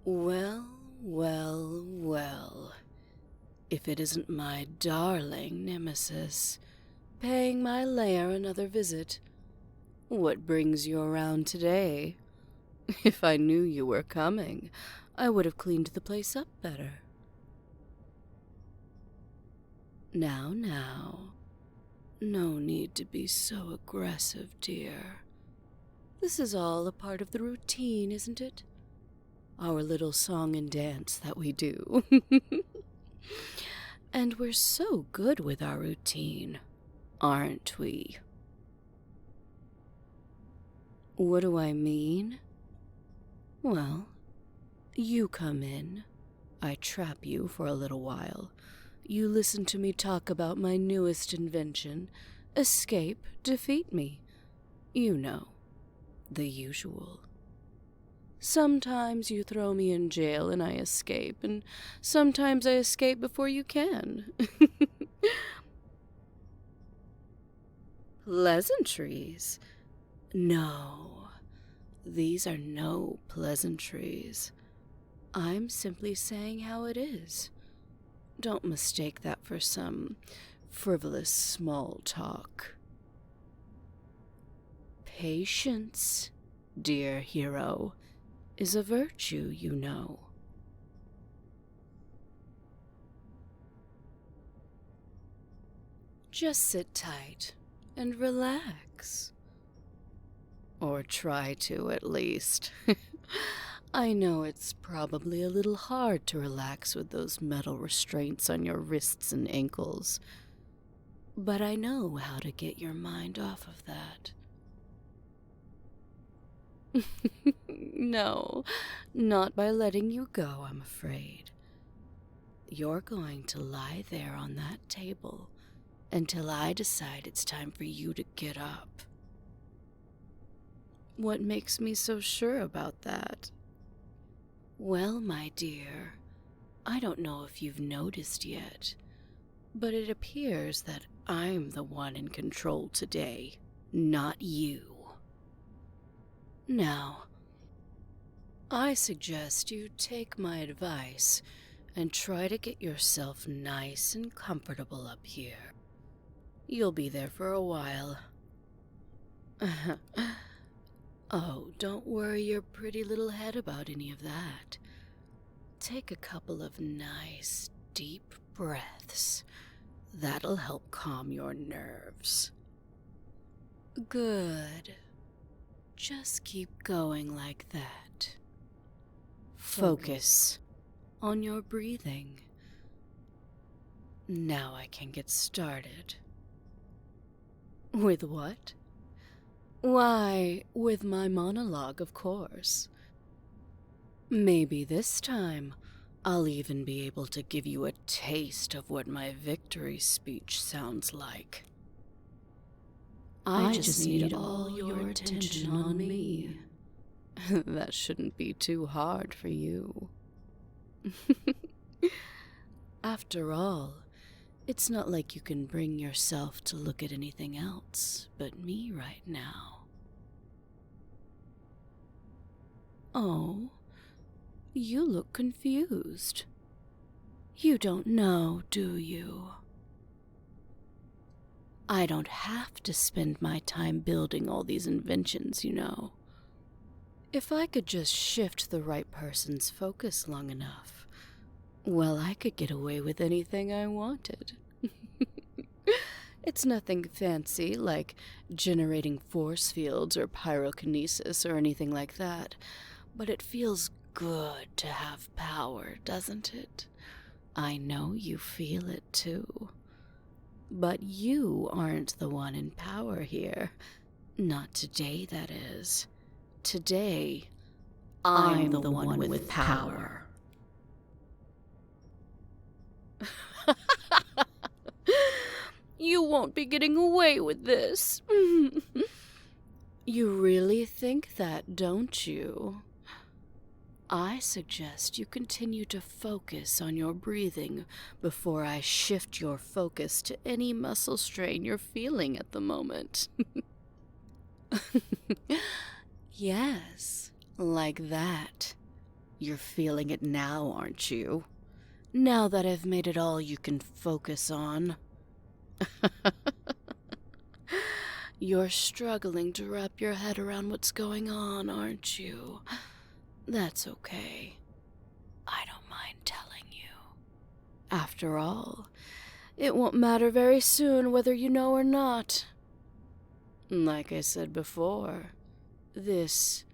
Well, well, well. If it isn't my darling nemesis, paying my lair another visit. What brings you around today? If I knew you were coming, I would have cleaned the place up better. Now, no need to be so aggressive, dear. This is all a part of the routine, isn't it? Our little song and dance that we do. And we're so good with our routine, aren't we? What do I mean? Well, you come in, I trap you for a little while, you listen to me talk about my newest invention, escape, defeat me. You know, the usual. Sometimes you throw me in jail and I escape, and sometimes I escape before you can. Pleasantries? No, these are no pleasantries. I'm simply saying how it is. Don't mistake that for some frivolous small talk. Patience, dear hero, is a virtue, you know. Just sit tight and relax. Or try to, at least. I know it's probably a little hard to relax with those metal restraints on your wrists and ankles, but I know how to get your mind off of that. No, not by letting you go, I'm afraid. You're going to lie there on that table until I decide it's time for you to get up. What makes me so sure about that? Well, my dear, I don't know if you've noticed yet, but it appears that I'm the one in control today, not you. Now, I suggest you take my advice and try to get yourself nice and comfortable up here. You'll be there for a while. Oh, don't worry your pretty little head about any of that. Take a couple of nice, deep breaths. That'll help calm your nerves. Good. Just keep going like that. Focus on your breathing. Now I can get started. With what? Why, with my monologue, of course. Maybe this time I'll even be able to give you a taste of what my victory speech sounds like. I just need all your attention on me. That shouldn't be too hard for you. After all, it's not like you can bring yourself to look at anything else but me right now. Oh, you look confused. You don't know, do you? I don't have to spend my time building all these inventions, you know. If I could just shift the right person's focus long enough, well, I could get away with anything I wanted. It's nothing fancy, like generating force fields or pyrokinesis or anything like that, but it feels good to have power, doesn't it? I know you feel it too. But you aren't the one in power here. Not today, that is. Today, I'm the one with power. You won't be getting away with this. You really think that, don't you? I suggest you continue to focus on your breathing before I shift your focus to any muscle strain you're feeling at the moment. Yes, like that. You're feeling it now, aren't you? Now that I've made it all you can focus on. You're struggling to wrap your head around what's going on, aren't you? That's okay. I don't mind telling you. After all, it won't matter very soon whether you know or not. Like I said before, this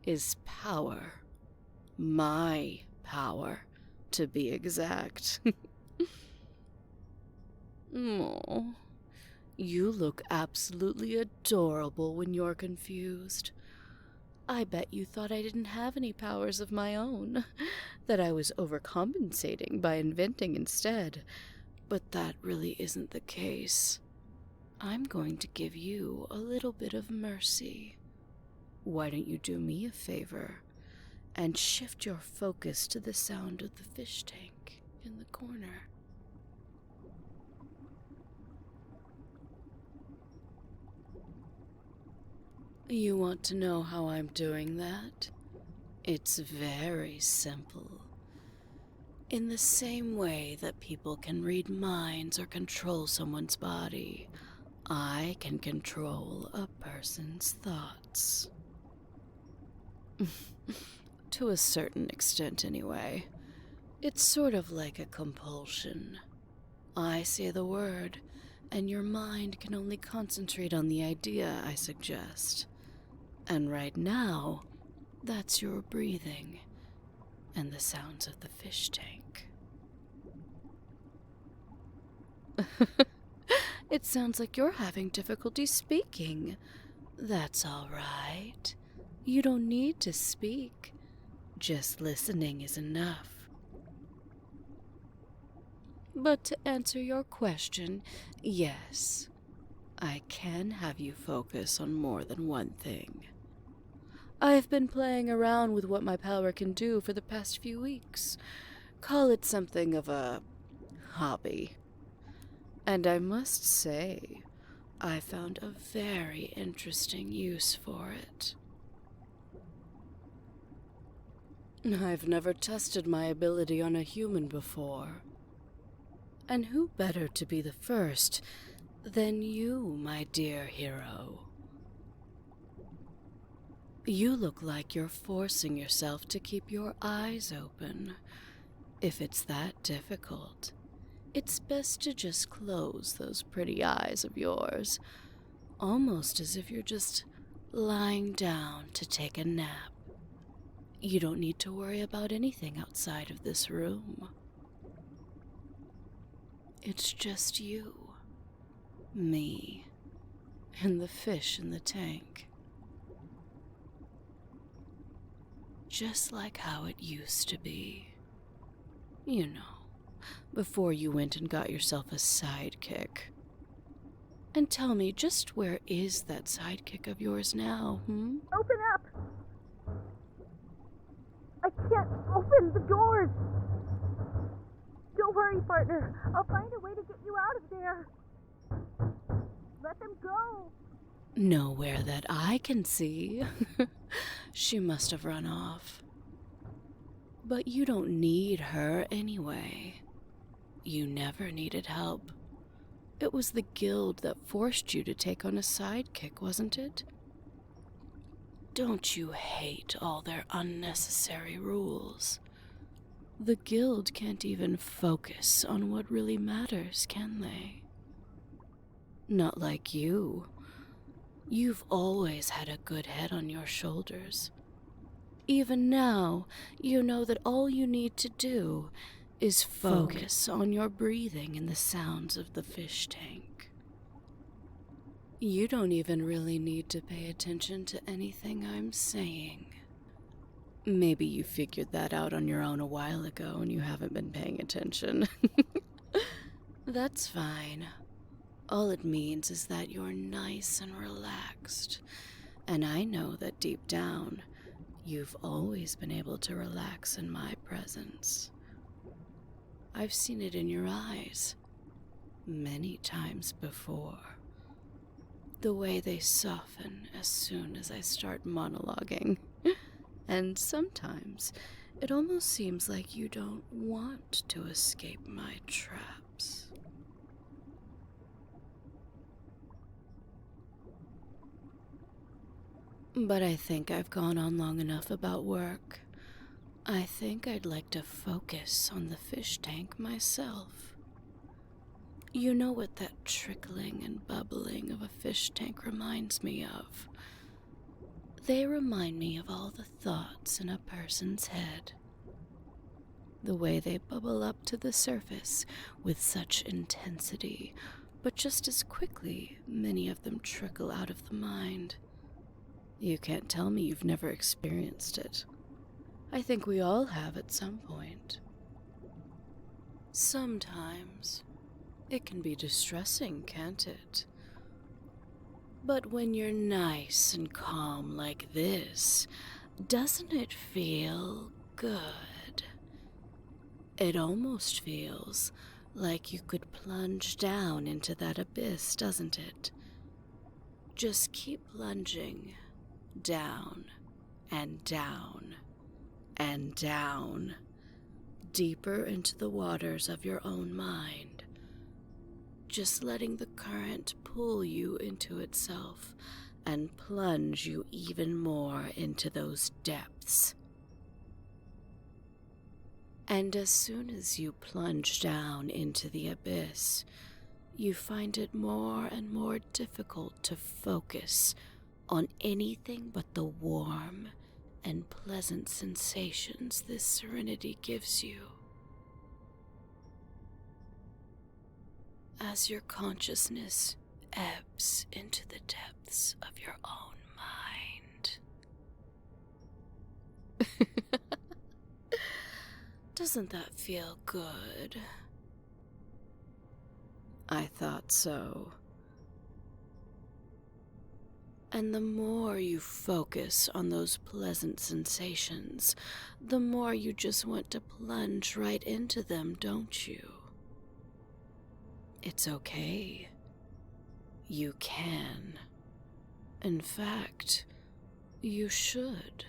is power. My power, to be exact. Oh, you look absolutely adorable when you're confused. I bet you thought I didn't have any powers of my own, that I was overcompensating by inventing instead, but that really isn't the case. I'm going to give you a little bit of mercy. Why don't you do me a favor and shift your focus to the sound of the fish tank in the corner? You want to know how I'm doing that? It's very simple. In the same way that people can read minds or control someone's body, I can control a person's thoughts. To a certain extent, anyway. It's sort of like a compulsion. I say the word, and your mind can only concentrate on the idea I suggest. And right now, that's your breathing and the sounds of the fish tank. It sounds like you're having difficulty speaking. That's all right. You don't need to speak. Just listening is enough. But to answer your question, yes, I can have you focus on more than one thing. I've been playing around with what my power can do for the past few weeks. Call it something of a hobby. And I must say, I found a very interesting use for it. I've never tested my ability on a human before. And who better to be the first than you, my dear hero? You look like you're forcing yourself to keep your eyes open. If it's that difficult, it's best to just close those pretty eyes of yours, almost as if you're just lying down to take a nap. You don't need to worry about anything outside of this room. It's just you, me, and the fish in the tank. Just like how it used to be. You know, before you went and got yourself a sidekick. And tell me, just where is that sidekick of yours now, Open up! I can't open the doors! Don't worry, partner. I'll find a way to get you out of there. Let them go. Nowhere that I can see. She must have run off. But you don't need her anyway. You never needed help. It was the guild that forced you to take on a sidekick, wasn't it? Don't you hate all their unnecessary rules? The guild can't even focus on what really matters, can they? Not like you. You've always had a good head on your shoulders. Even now, you know that all you need to do is focus on your breathing and the sounds of the fish tank. You don't even really need to pay attention to anything I'm saying. Maybe you figured that out on your own a while ago and you haven't been paying attention. That's fine. All it means is that you're nice and relaxed. And I know that deep down, you've always been able to relax in my presence. I've seen it in your eyes many times before. The way they soften as soon as I start monologuing. And sometimes It almost seems like you don't want to escape my traps. But I think I've gone on long enough about work. I think I'd like to focus on the fish tank myself. You know what that trickling and bubbling of a fish tank reminds me of? They remind me of all the thoughts in a person's head. The way they bubble up to the surface with such intensity, but just as quickly, many of them trickle out of the mind. You can't tell me you've never experienced it. I think we all have at some point. Sometimes it can be distressing, can't it? But when you're nice and calm like this, doesn't it feel good? It almost feels like you could plunge down into that abyss, doesn't it? Just keep plunging down and down and down, deeper into the waters of your own mind, just letting the current pull you into itself and plunge you even more into those depths. And as soon as you plunge down into the abyss, you find it more and more difficult to focus on anything but the warm and pleasant sensations this serenity gives you. As your consciousness ebbs into the depths of your own mind. Doesn't that feel good? I thought so. And the more you focus on those pleasant sensations, the more you just want to plunge right into them, don't you? It's okay. You can. In fact, you should.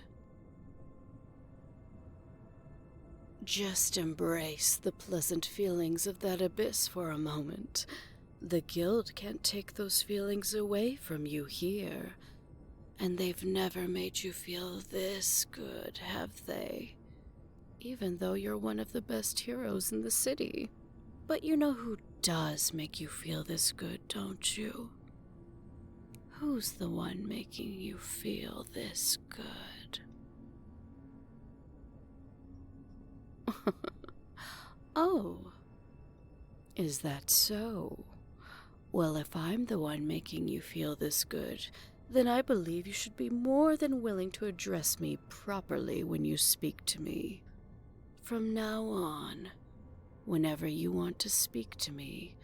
Just embrace the pleasant feelings of that abyss for a moment. The guild can't take those feelings away from you here. And they've never made you feel this good, have they? Even though you're one of the best heroes in the city. But you know who does make you feel this good, don't you? Who's the one making you feel this good? Oh, is that so? Well, if I'm the one making you feel this good, then I believe you should be more than willing to address me properly when you speak to me. From now on, whenever you want to speak to me,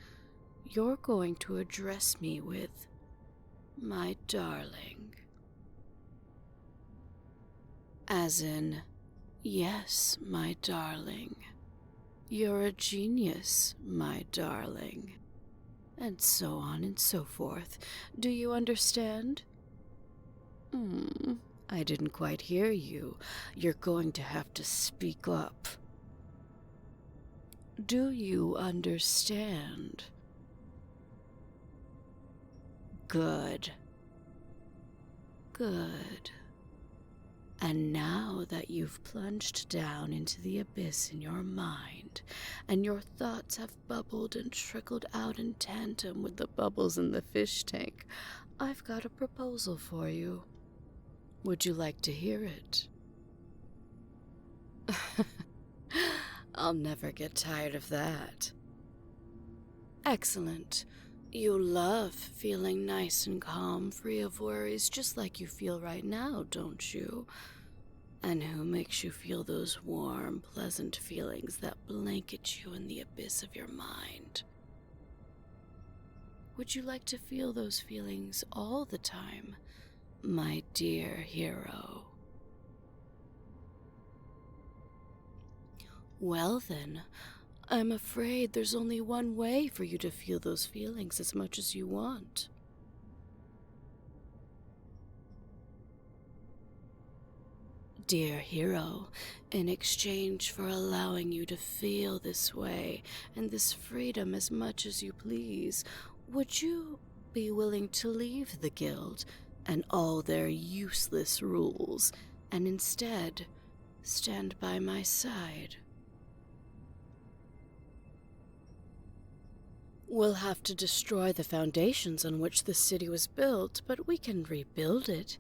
you're going to address me with, my darling. As in, yes, my darling. You're a genius, my darling. And so on and so forth. Do you understand? I didn't quite hear you. You're going to have to speak up. Do you understand? Good. Good. And now that you've plunged down into the abyss in your mind, and your thoughts have bubbled and trickled out in tandem with the bubbles in the fish tank, I've got a proposal for you. Would you like to hear it? I'll never get tired of that. Excellent. You love feeling nice and calm, free of worries, just like you feel right now, don't you? And who makes you feel those warm, pleasant feelings that blanket you in the abyss of your mind? Would you like to feel those feelings all the time, my dear hero? Well then, I'm afraid there's only one way for you to feel those feelings as much as you want. Dear hero, in exchange for allowing you to feel this way and this freedom as much as you please, would you be willing to leave the guild and all their useless rules and instead stand by my side? We'll have to destroy the foundations on which the city was built, but we can rebuild it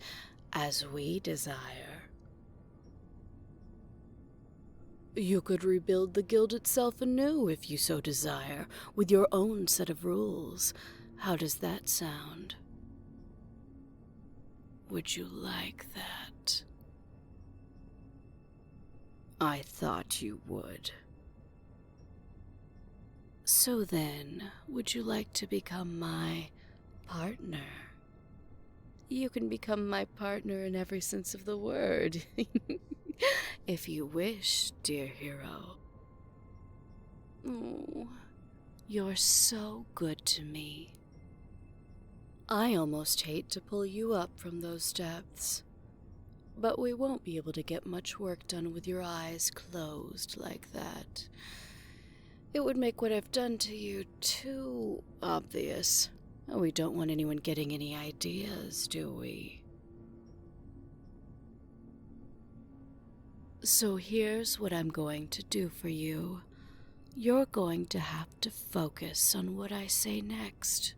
as we desire. You could rebuild the guild itself anew if you so desire, with your own set of rules. How does that sound? Would you like that? I thought you would. So then, would you like to become my partner? You can become my partner in every sense of the word. If you wish, dear hero. Oh, you're so good to me. I almost hate to pull you up from those depths, but we won't be able to get much work done with your eyes closed like that. It would make what I've done to you too obvious. We don't want anyone getting any ideas, do we? So here's what I'm going to do for you. You're going to have to focus on what I say next.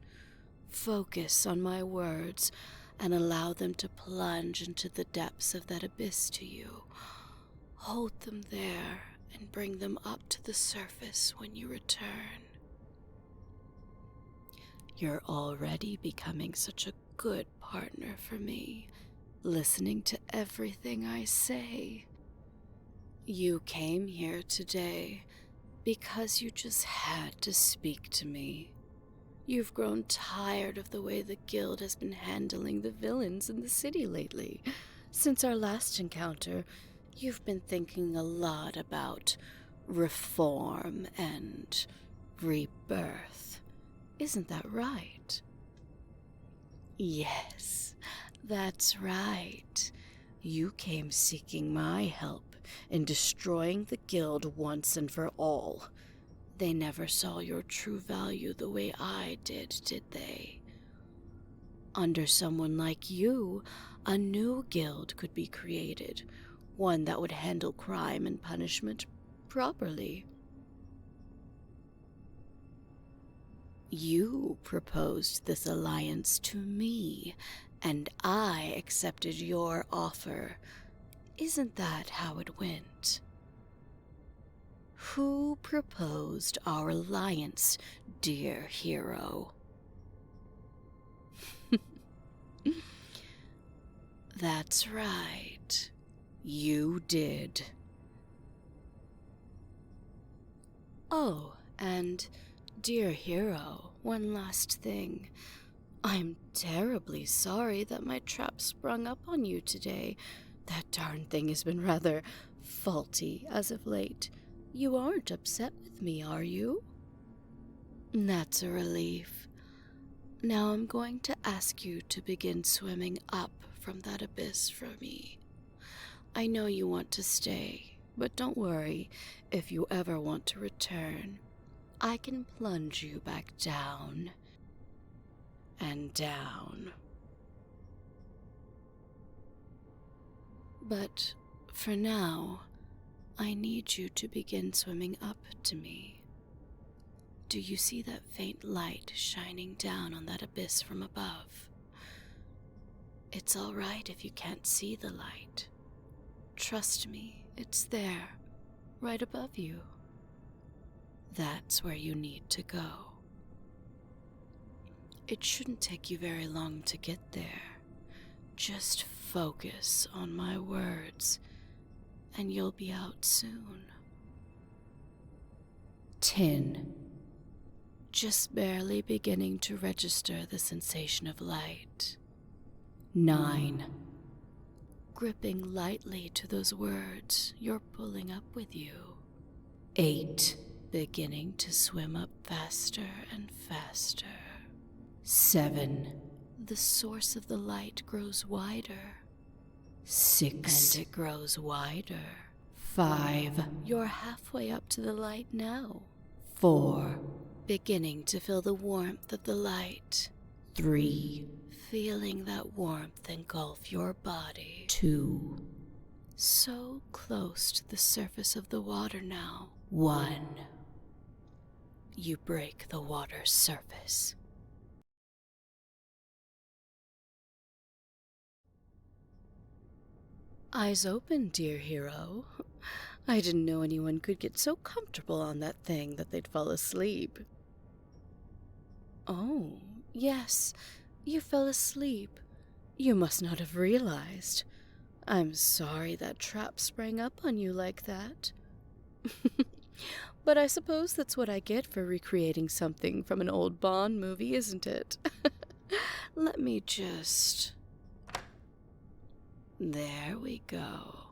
Focus on my words and allow them to plunge into the depths of that abyss to you. Hold them there and bring them up to the surface when you return. You're already becoming such a good partner for me, listening to everything I say. You came here today because you just had to speak to me. You've grown tired of the way the guild has been handling the villains in the city lately. Since our last encounter, you've been thinking a lot about reform and rebirth. Isn't that right? Yes, that's right. You came seeking my help in destroying the guild once and for all. They never saw your true value the way I did they? Under someone like you, a new guild could be created, one that would handle crime and punishment properly. You proposed this alliance to me, and I accepted your offer. Isn't that how it went? Who proposed our alliance, dear hero? That's right. You did. Oh, and dear hero, one last thing. I'm terribly sorry that my trap sprung up on you today. That darn thing has been rather faulty as of late. You aren't upset with me, are you? That's a relief. Now I'm going to ask you to begin swimming up from that abyss for me. I know you want to stay, but don't worry if you ever want to return. I can plunge you back down and down. But for now, I need you to begin swimming up to me. Do you see that faint light shining down on that abyss from above? It's all right if you can't see the light. Trust me, it's there, right above you. That's where you need to go. It shouldn't take you very long to get there. Just focus on my words, and you'll be out soon. 10. Just barely beginning to register the sensation of light. 9. Gripping lightly to those words you're pulling up with you. 8. Beginning to swim up faster and faster. 7. The source of the light grows wider. 6. And it grows wider. 5. You're halfway up to the light now. 4. Beginning to feel the warmth of the light. 3. Feeling that warmth engulf your body. 2. So close to the surface of the water now. 1. You break the water's surface. Eyes open, dear hero. I didn't know anyone could get so comfortable on that thing that they'd fall asleep. Oh, yes, you fell asleep. You must not have realized. I'm sorry that trap sprang up on you like that. But I suppose that's what I get for recreating something from an old Bond movie, isn't it? Let me just... There we go.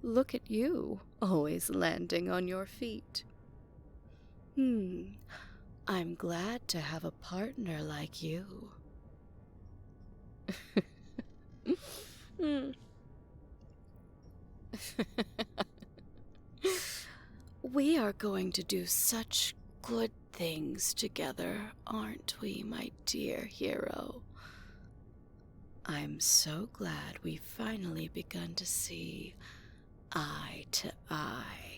Look at you, always landing on your feet. I'm glad to have a partner like you. We are going to do such good things together, aren't we, my dear hero? I'm so glad we've finally begun to see eye to eye.